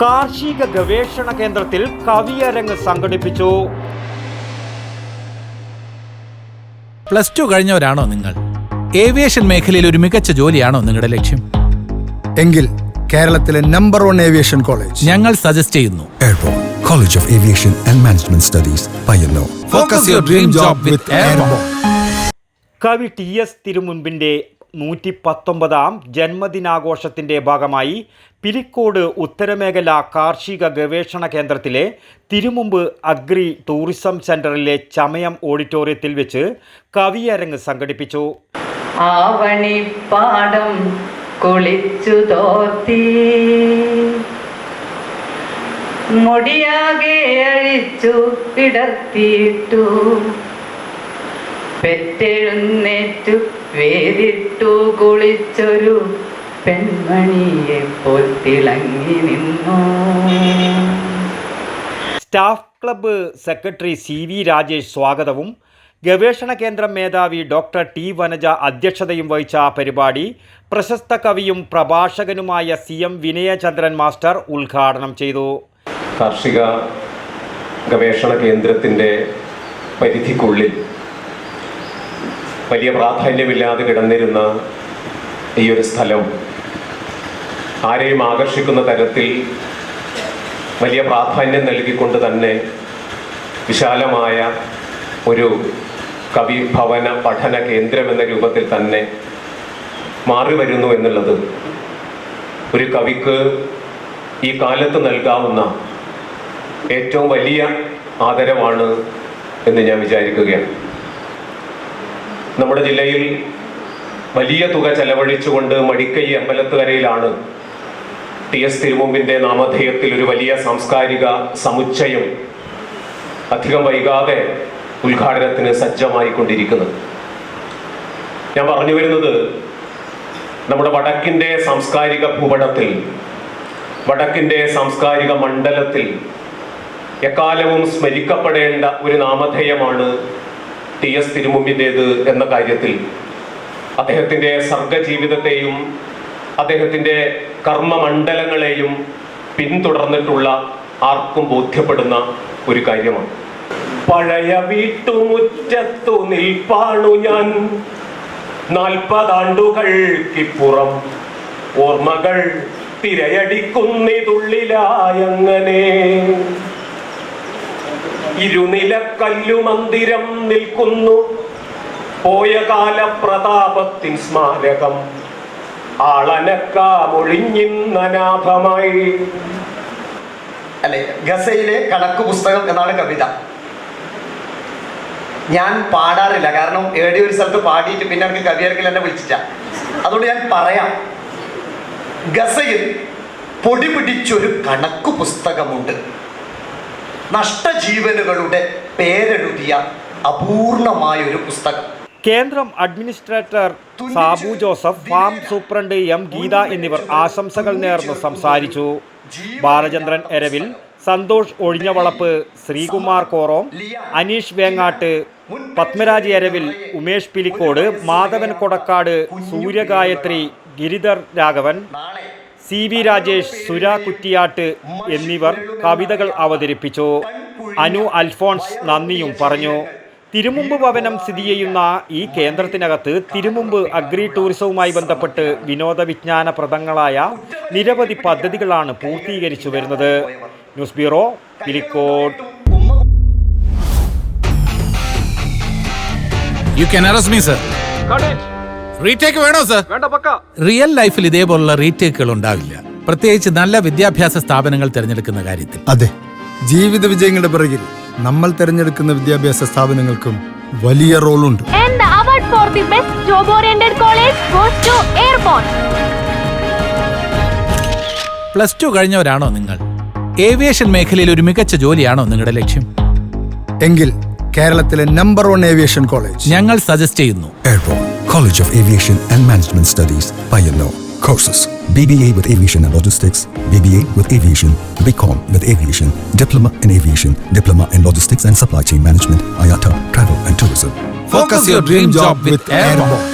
കാർഷിക ഗവേഷണ കേന്ദ്രത്തിൽ കവിയരങ്ങ് സംഘടിപ്പിച്ചു. +2 കഴിഞ്ഞവരാണോ നിങ്ങൾ? ഏവിയേഷൻ മേഖലയിൽ ഒരു മികച്ച ജോലിയാണോ നിങ്ങളുടെ ലക്ഷ്യം? എങ്കിൽ കേരളത്തിലെ നമ്പർ 1 ഏവിയേഷൻ കോളേജ് ഞങ്ങൾ സജസ്റ്റ് ചെയ്യുന്നു. Airborne College of Aviation and Management Studies, Payyanur. Focus your dream job with Airborne. കവി TS തിരുമുൻപിൻ്റെ 119ാം ജന്മദിനാഘോഷത്തിൻ്റെ ഭാഗമായി പിലിക്കോട് ഉത്തരമേഖല കാർഷിക ഗവേഷണ കേന്ദ്രത്തിലെ തിരുമുമ്പ് അഗ്രി ടൂറിസം സെന്ററിലെ ചമയം ഓഡിറ്റോറിയത്തിൽ വെച്ച് കവിയരങ്ങ് സംഘടിപ്പിച്ചു. ആവണിപ്പാടം കുളിച്ചു തോർത്തി മുടിയാകെ അഴിച്ചു കിടത്തിയിട്ടു പെറ്റെഴുന്നേറ്റു വേദിട്ടു കുളിച്ചൊരു പെൺമണിയെ പോൽ തിളങ്ങി നിന്നു. Staff club secretary CV Rajesh സ്വാഗതവും ഗവേഷണ കേന്ദ്രം മേധാവി ഡോക്ടർ T വനജ അധ്യക്ഷതയും വഹിച്ച പരിപാടി പ്രശസ്ത കവിയും പ്രഭാഷകനുമായ CM വിനയചന്ദ്രൻ മാസ്റ്റർ ഉദ്ഘാടനം ചെയ്തു. കാർഷിക ഗവേഷണ കേന്ദ്രത്തിൻ്റെ പരിധിക്കുള്ളിൽ വലിയ പ്രാധാന്യമില്ലാതെ കിടന്നിരുന്ന ഈ ഒരു സ്ഥലം ആരെയും ആകർഷിക്കുന്ന തരത്തിൽ വലിയ പ്രാധാന്യം നൽകിക്കൊണ്ട് തന്നെ വിശാലമായ ഒരു കവി ഭവന പഠന കേന്ദ്രം എന്ന രൂപത്തിൽ തന്നെ മാറി വരുന്നു എന്നുള്ളത് ഒരു കവിക്ക് ഈ കാലത്ത് നൽകാവുന്ന ഏറ്റവും വലിയ ആദരവാണ് എന്ന് ഞാൻ വിചാരിക്കുകയാണ്. നമ്മുടെ ജില്ലയിൽ വലിയ തുക ചെലവഴിച്ചുകൊണ്ട് മടിക്കൈ അമ്പലത്തുകരയിലാണ് TS തിരുമുമ്പിൻ്റെ നാമധേയത്തിൽ ഒരു വലിയ സാംസ്കാരിക സമുച്ചയം അധികം വൈകാതെ ഉദ്ഘാടനത്തിന് സജ്ജമായിക്കൊണ്ടിരിക്കുന്നത്. ഞാൻ പറഞ്ഞു വരുന്നത് നമ്മുടെ വടക്കിൻ്റെ സാംസ്കാരിക ഭൂപടത്തിൽ, വടക്കിൻ്റെ സാംസ്കാരിക മണ്ഡലത്തിൽ എക്കാലവും സ്മരിക്കപ്പെടേണ്ട ഒരു നാമധേയമാണ് TS തിരുമുമ്പിൻ്റേത് എന്ന കാര്യത്തിൽ അദ്ദേഹത്തിൻ്റെ സർഗജീവിതത്തെയും അദ്ദേഹത്തിൻ്റെ കർമ്മമണ്ഡലങ്ങളെയും പിന്തുടർന്നിട്ടുള്ള ആർക്കും ബോധ്യപ്പെടുന്ന ഒരു കാര്യമാണ്. പഴയ വീട്ടുമുറ്റത്തു നിൽപ്പാണു ഞാൻ 40 ആണ്ടുകൾക്കിപ്പുറം, ഓർമ്മകൾ തിരയടിക്കുന്നിതുള്ളിലായങ്ങനെ. ഇരുനില കല്ലുമന്ദിരം നിൽക്കുന്നു, പോയ കാല പ്രതാപത്തിൻ സ്മാരകം ആളനക്കാമൊഴിഞ്ഞിന്നനാഥമായി. അല്ലെ, ഗസയിലെ കണക്ക് പുസ്തകം എന്നാണ് കവിത. ഞാൻ പാടാറില്ല, കാരണം ഏടി ഒരു സ്ഥലത്ത് പാടിയിട്ട് പിന്നെ എനിക്ക് കവിയർക്കിൽ എന്നെ വിളിച്ചിട്ട. അതുകൊണ്ട് ഞാൻ പറയാം, ഗസയിൽ പൊടി പിടിച്ചൊരു കണക്ക് പുസ്തകമുണ്ട്. നഷ്ടജീവനുകളുടെ പേരെഴുതിയ അപൂർണമായ ഒരു പുസ്തകം. കേന്ദ്രം administrator Sabu Joseph, farm superintendent M Geetha എന്നിവർ ആശംസകൾ നേർന്ന് സംസാരിച്ചു. ബാലചന്ദ്രൻ എരവിൽ, സന്തോഷ് ഒഴിഞ്ഞവളപ്പ്, ശ്രീകുമാർ കോറോം, അനീഷ് വേങ്ങാട്ട്, പത്മരാജ് എരവിൽ, ഉമേഷ് പിലിക്കോട്, മാധവൻ കൊടക്കാട്, സൂര്യഗായത്രി, ഗിരിധർ രാഘവൻ, CV രാജേഷ്, സുര കുറ്റിയാട്ട് എന്നിവർ കവിതകൾ അവതരിപ്പിച്ചു. അനു അൽഫോൺസ് നന്ദിയും പറഞ്ഞു. തിരുമുമ്പ് ഭവനം സ്ഥിതി ചെയ്യുന്ന ഈ കേന്ദ്രത്തിനകത്ത് തിരുമുമ്പ് അഗ്രി ടൂറിസവുമായി ബന്ധപ്പെട്ട് വിനോദ വിജ്ഞാനപ്രദങ്ങളായ നിരവധി പദ്ധതികളാണ് പൂർത്തീകരിച്ചു വരുന്നത്. News bureau, Pilicode. You can arrest me, sir. Retake വേണോ സർ? റിയൽ ലൈഫിൽ ഇതേപോലുള്ള റീടേക്കുകൾ ഉണ്ടാവില്ല, പ്രത്യേകിച്ച് നല്ല വിദ്യാഭ്യാസ സ്ഥാപനങ്ങൾ തിരഞ്ഞെടുക്കുന്ന കാര്യത്തിൽ. അതെ, ജീവിത വിജയങ്ങളുടെ പിറകിൽ നമ്മൾ തിരഞ്ഞെടുക്കുന്ന വിദ്യാഭ്യാസ സ്ഥാപനങ്ങൾക്കും വലിയ റോളുണ്ട്. And the award for the best job oriented college goes to Airborne. +2 കഴിഞ്ഞവരാണോ നിങ്ങൾ? ഏവിയേഷൻ മേഖലയിൽ ഒരു മികച്ച ജോലിയാണോ നിങ്ങളുടെ ലക്ഷ്യം? എങ്കിൽ കേരളത്തിലെ നമ്പർ 1 ഏവിയേഷൻ കോളേജ് ഞങ്ങൾ സജസ്റ്റ് ചെയ്യുന്നു. Airborne College of Aviation and Management Studies, Payyanur. Courses: BBA with Aviation and Logistics, BBA with Aviation, BCom with Aviation, Diploma in Aviation, Diploma in Logistics and Supply Chain Management, IATA, Travel and Tourism. Focus your dream job with Airborne.